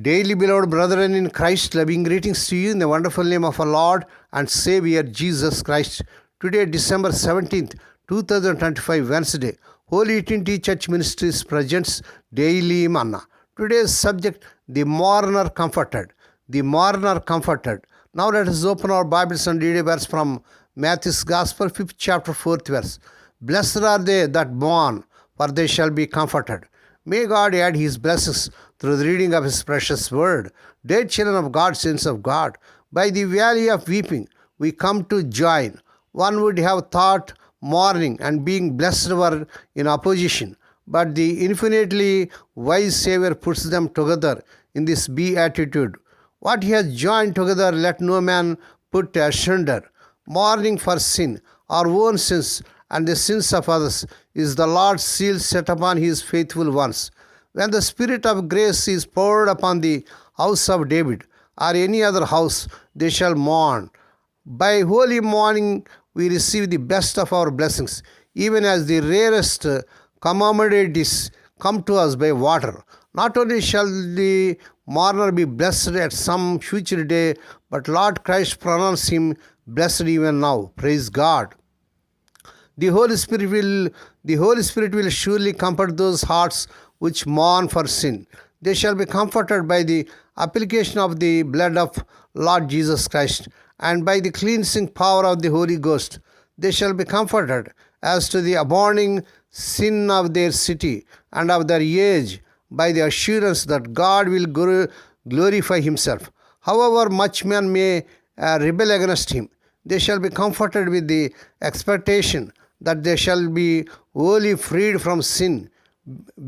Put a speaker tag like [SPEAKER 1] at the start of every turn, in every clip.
[SPEAKER 1] Daily beloved brethren in Christ, loving greetings to you in the wonderful name of our Lord and Savior Jesus Christ. Today, December 17th, 2025, Wednesday, Holy Trinity Church Ministries presents Daily Manna. Today's subject, the mourner comforted. The mourner comforted. Now let us open our Bibles and read a verse from Matthew's Gospel, 5th chapter, 4th verse. Blessed are they that mourn, for they shall be comforted. May God add His blessings through the reading of His precious word. Dear children of God, saints of God, by the valley of weeping we come to join. One would have thought mourning and being blessed were in opposition, but the infinitely wise Savior puts them together in this beatitude. What He has joined together, let no man put asunder. Mourning for sin, our own sins, and the sins of others, is the Lord's seal set upon His faithful ones. When the Spirit of grace is poured upon the house of David or any other house, they shall mourn. By holy mourning, we receive the best of our blessings, even as the rarest commodities come to us by water. Not only shall the mourner be blessed at some future day, but Lord Christ pronounce him blessed even now. Praise God. The Holy Spirit will surely comfort those hearts which mourn for sin. They shall be comforted by the application of the blood of Lord Jesus Christ and by the cleansing power of the Holy Ghost. They shall be comforted as to the abounding sin of their city and of their age by the assurance that God will glorify Himself. However much men may rebel against Him, they shall be comforted with the expectation that they shall be wholly freed from sin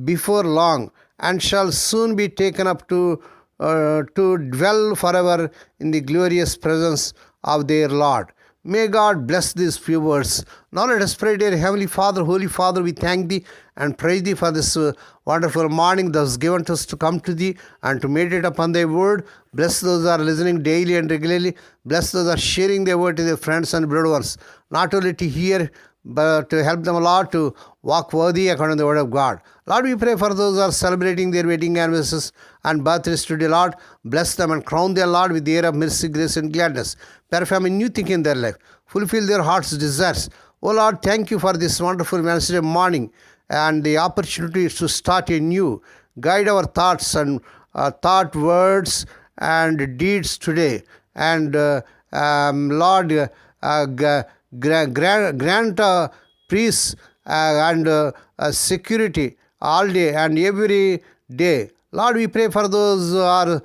[SPEAKER 1] before long, and shall soon be taken up to dwell forever in the glorious presence of their Lord. May God bless these few words. Now let us pray. Dear Heavenly Father, Holy Father, we thank Thee and praise Thee for this wonderful morning thus given to us to come to Thee and to meditate upon Thy word. Bless those who are listening daily and regularly. Bless those who are sharing Thy word to their friends and beloved ones, not only to hear, but to help them, Lord, to walk worthy according to the word of God. Lord, we pray for those who are celebrating their wedding anniversaries and birthdays today, Lord. Bless them and crown them, Lord, with the air of mercy, grace, and gladness. Perform a new thing in their life. Fulfill their heart's desires. Oh, Lord, thank You for this wonderful Wednesday morning and the opportunity to start anew. Guide our thoughts and thought, words, and deeds today. And, Lord, grant peace and security all day and every day. Lord, we pray for those who are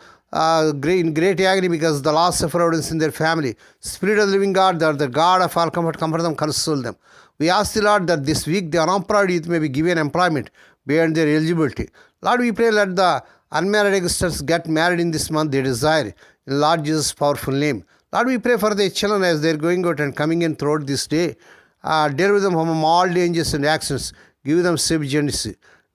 [SPEAKER 1] in great agony because the loss of providence in their family. Spirit of the living God, that the God of all comfort them, console them. We ask the Lord that this week the unemployed youth may be given employment beyond their eligibility. Lord, we pray let the unmarried youngsters get married in this month they desire. In Lord Jesus' powerful name. Lord, we pray for their children as they are going out and coming in throughout this day. Deal with them from all dangers and actions. Give them safe journeys.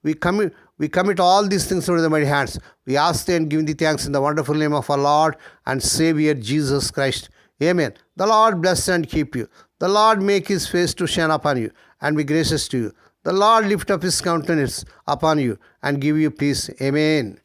[SPEAKER 1] We commit all these things into the mighty hands. We ask Thee and give Thee thanks in the wonderful name of our Lord and Savior Jesus Christ. Amen. The Lord bless and keep you. The Lord make His face to shine upon you and be gracious to you. The Lord lift up His countenance upon you and give you peace. Amen.